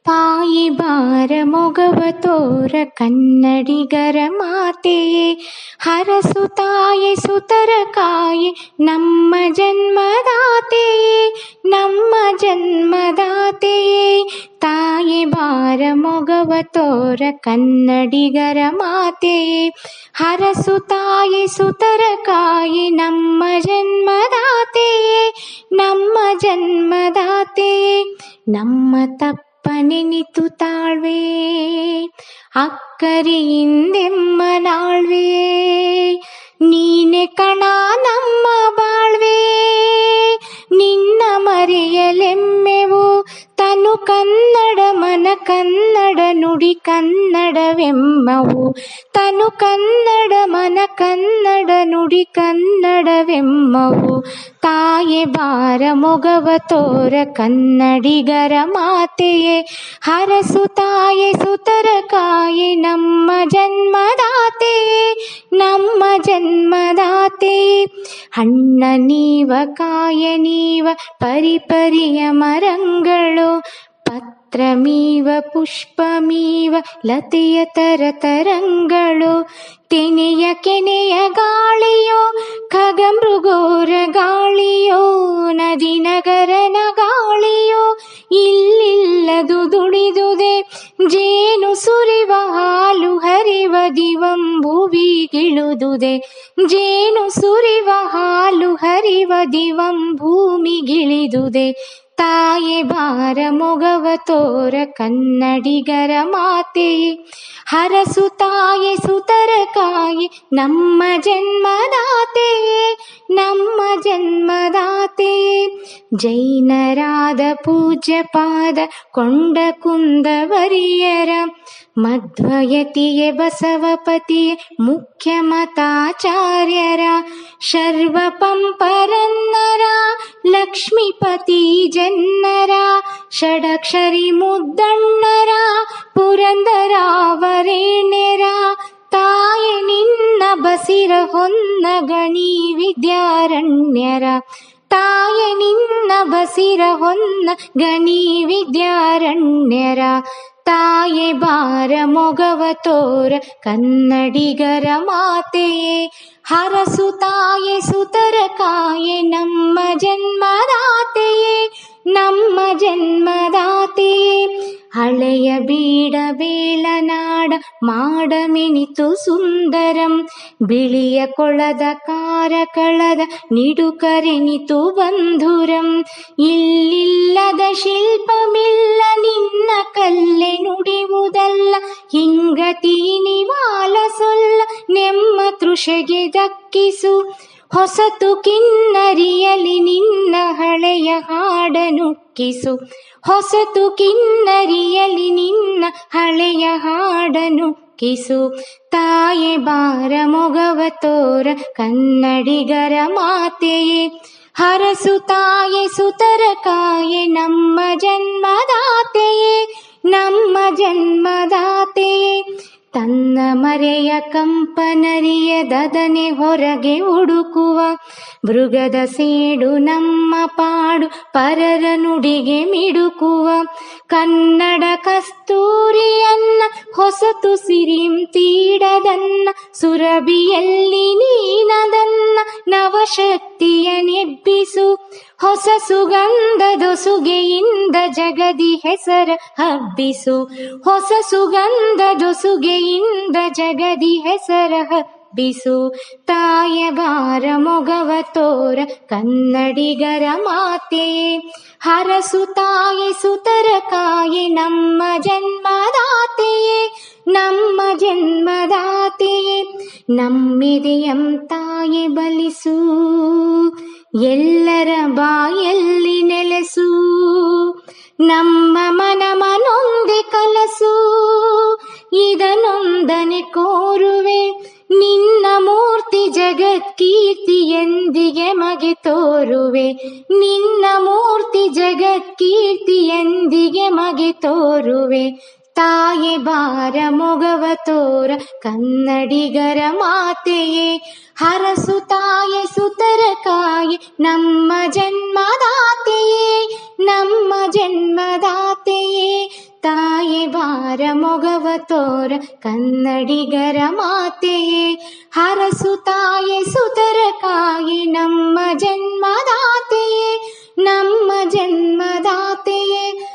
ತಾಯಿ ಬಾರ ಮೊಗವ ತೋರ ಕನ್ನಡಿಗರ ಮಾತೆಯೇ, ಹರಸು ತಾಯಿ ಸುತರ ಕಾಯೆ ನಮ್ಮ ಜನ್ಮದಾತೆಯೇ, ನಮ್ಮ ಜನ್ಮದಾತೆಯೇ. ತಾಯಿ ಬಾರ ಮೊಗವ ತೋರ ಕನ್ನಡಿಗರ ಮಾತೆಯೇ, ಹರಸು ತಾಯಿ ಸುತರ ಕಾಯೆ ನಮ್ಮ ಜನ್ಮದಾತೆಯೇ, ನಮ್ಮ ಜನ್ಮದಾತೆಯೇ. ನಮ್ಮ ತಪ್ಪನೆನಿತು ತಾಳ್ವೆ ಅಕ್ಕರಿಯಿಂದೆಮ್ಮನಾಳ್ವೆ, ನೀನೆ ಕಣ ನಮ್ಮ ಬಾಳ್ವೆ, ನಿನ್ನ ಮರೆಯಲೆಮ್ಮೆವು ತನು ಕನ್ನಡ ಮನ ಕನ್ನಡ ನುಡಿ ಕನ್ನಡವೆಮ್ಮವು, ತನು ಕನ್ನಡ ಮನ ಕನ್ನಡ ನುಡಿ ಕನ್ನಡವೆಮ್ಮವು. ತಾಯೆ ಬಾರ ಮೊಗವ ತೋರ ಕನ್ನಡಿಗರ ಮಾತೆಯೇ, ಹರಸು ತಾಯೆ ಸುತರ ಕಾಯೆ ನಮ್ಮ ಜನ್ಮದಾತೆಯೇ, ನಮ್ಮ ಜನ್ಮದಾತೆಯೇ. ಹಣ್ಣ ನೀವ ಕಾಯ ನೀವ ಪರಿಪರಿಯ ಮರಂಗಳು, ಪತ್ರಮೀವ ಪುಷ್ಪಮೀವ ಲತೆಯ ತರತರಂಗಳು, ತೆನೆಯ ಕೆನೆಯ ಗಾಳಿಯೋ ಖಗಮೃಗೋರ ಗಾಳಿಯೋ, ನದಿ ನಗರನ ಗಾಳಿಯೋ ಇಲ್ಲಿಲ್ಲದು ದುಡಿದುದೆ, ಜೇನು ಸುರಿವ ಹಾಲು ಹರಿವ ದಿವಂಭುವಿಗಿಳುದುದೆ, ಜೇನು ಸುರಿವ ಹಾಲು ಹರಿವ ದಿವಂಭೂಮಿಗಿಳಿದುದೆ. ತಾಯೆ ಬಾರ ಮೊಗವ ತೋರ ಕನ್ನಡಿಗರ ಮಾತೆಯೇ, ಹರಸು ತಾಯೆ ಸುತರ ಕಾಯೆ ನಮ್ಮ ಜನ್ಮದಾತೆಯೇ, ನಮ್ಮ ಜನ್ಮದಾತೆಯೇ. ಜೈನರಾದ ಪೂಜ್ಯ ಪಾದ ಕೊಂಡ ಕುಂದವರಿಯರ, ಮಧ್ವಯತಿಯೇ ಬಸವಪತಿಯೇ ಮುಖ್ಯ ಮತಾಚಾರ್ಯರ, ಶರ್ವ ಪಂಪರನ್ನರ ಲಕ್ಷ್ಮೀಪತಿ ಜನ್ನರ, ಷಡಕ್ಷರಿ ಮುದ್ದಣ್ಣರ ಪುರಂದರಾವರೇಣ್ಯರ, ತಾಯೆ ನಿನ್ನ ಬಸಿರ ಹೊನ್ನ ಗಣಿ ವಿದ್ಯಾರಣ್ಯರ, ತಾಯೆ ನಿನ್ನ ಬಸಿರ ಹೊನ್ನ ಗಣಿ ವಿದ್ಯಾರಣ್ಯರ. ತಾಯೆ ಬಾರ ಮೊಗವ ತೋರ ಕನ್ನಡಿಗರ ಮಾತೆಯೇ, ಹರಸು ತಾಯೆ ಸುತರ ಕಾಯೆ ನಮ್ಮ ಜನ್ಮದಾತೆಯೇ, ನಮ್ಮ ಜನ್ಮದಾತೆಯೇ. ಹಳೆಯ ಬೀಡ ಬೇಲನಾಡ ಮಾಡ ಮಿನಿತು ಸುಂದರಂ, ಬಿಳಿಯ ಕೊಳದ ಕಾರಕಳದ ನಿಡುಕರೆನಿತು ಬಂಧುರಂ, ಇಲ್ಲಿಲ್ಲದ ಶಿಲ್ಪಮಿಲ್ಲ ನಿನ್ನ ಕಲ್ಲೆ ನುಡಿಯುವುದಲ್ಲ, ಹಿಂಗತಿ ನಿವಾಲ ಸೊಲ್ಲ ನೆಮ್ಮ ತೃಷೆಗೆ ದಕ್ಕಿಸು, ಹೊಸತು ಕಿನ್ನರಿಯಲಿ ನಿನ್ನ ಹಳೆಯ ಹಾಡನುಕ್ಕಿಸು, ಹೊಸತು ಕಿನ್ನರಿಯಲಿ ನಿನ್ನ ಹಳೆಯ ಹಾಡನುಕ್ಕಿಸು. ತಾಯೆ ಬಾರ ಮೊಗವ ತೋರ ಕನ್ನಡಿಗರ ಮಾತೆಯೇ, ಹರಸು ತಾಯೆ ಸುತರ ಕಾಯೆ ನಮ್ಮ ಜನ್ಮದಾತೆಯೇ, ನಮ್ಮ ಜನ್ಮದಾತೆಯೇ. ತನ್ನ ಮರೆಯ ಕಂಪನರಿಯದನೆ ಹೊರಗೆ ಹುಡುಕುವ, ಮೃಗದ ಸೇಡು ನಮ್ಮ ಪಾಡು ಪರರ ನುಡಿಗೆ ಮಿಡುಕುವ, ಕನ್ನಡ ಕಸ್ತೂರಿಯನ್ನ ಹೊಸತು ಸಿರಿಂ ತೀಡದನ್ನ, ಸುರಭಿಯಲ್ಲಿ ನೀನದನ್ನ ನವಶಕ್ತಿಯ ನೆಬ್ಬಿಸು, ಹೊಸ ಸುಗಂಧದೊಸುಗೆಯಿಂದ ಜಗದಿ ಹೆಸರ ಹಬ್ಬಿಸು, ಹೊಸ ಸುಗಂಧದೊಸುಗೆಯಿಂದ ಜಗದಿ ಹೆಸರ ಹಬ್ಬಿಸು. ತಾಯ ಬಾರ ಮೊಗವ ತೋರ ಕನ್ನಡಿಗರ ಮಾತೆಯೇ, ಹರಸು ತಾಯೆ ಸುತರ ಕಾಯೆ ನಮ್ಮ ಜನ್ಮದಾತೆಯೇ, ನಮ್ಮ ಜನ್ಮದಾತೆಯೇ. ನಮ್ಮೆದೆಯಂ ತಾಯೆ ಬಲಿಸು, ಎಲ್ಲರ ಬಾಯಲ್ಲಿ ನೆಲೆಸು, ನಮ್ಮ ಮನ ಮನೊಂದೆ ಕಲಸು, ಇದನೊಂದನೆ ಕೋರುವೆ ನಿನ್ನ ಮೂರ್ತಿ ಜಗತ್ಕೀರ್ತಿ ಎಂದಿಗೆ ಮಗೆ ತೋರುವೆ, ನಿನ್ನ ಮೂರ್ತಿ ಜಗತ್ಕೀರ್ತಿ ಎಂದಿಗೆ ಮಗೆ ತೋರುವೆ. ತಾಯೆ ಬಾರ ಮೊಗವ ತೋರ ಕನ್ನಡಿಗರ ಮಾತೆಯೇ, ಹರಸು ತಾಯೆ ಸುತರ ಕಾಯೆ ನಮ್ಮ ಜನ್ಮದಾತೆಯೇ, ನಮ್ಮ ಜನ್ಮದಾತೆಯೇ. ಮೊಗವ ತೋರ ಕನ್ನಡಿಗರ ಮಾತೆಯೇ, ಹರಸು ತಾಯೆ ಸುತರ ಕಾಯಿ ನಮ್ಮ ಜನ್ಮದಾತೆಯೇ, ನಮ್ಮ ಜನ್ಮದಾತೆಯೇ.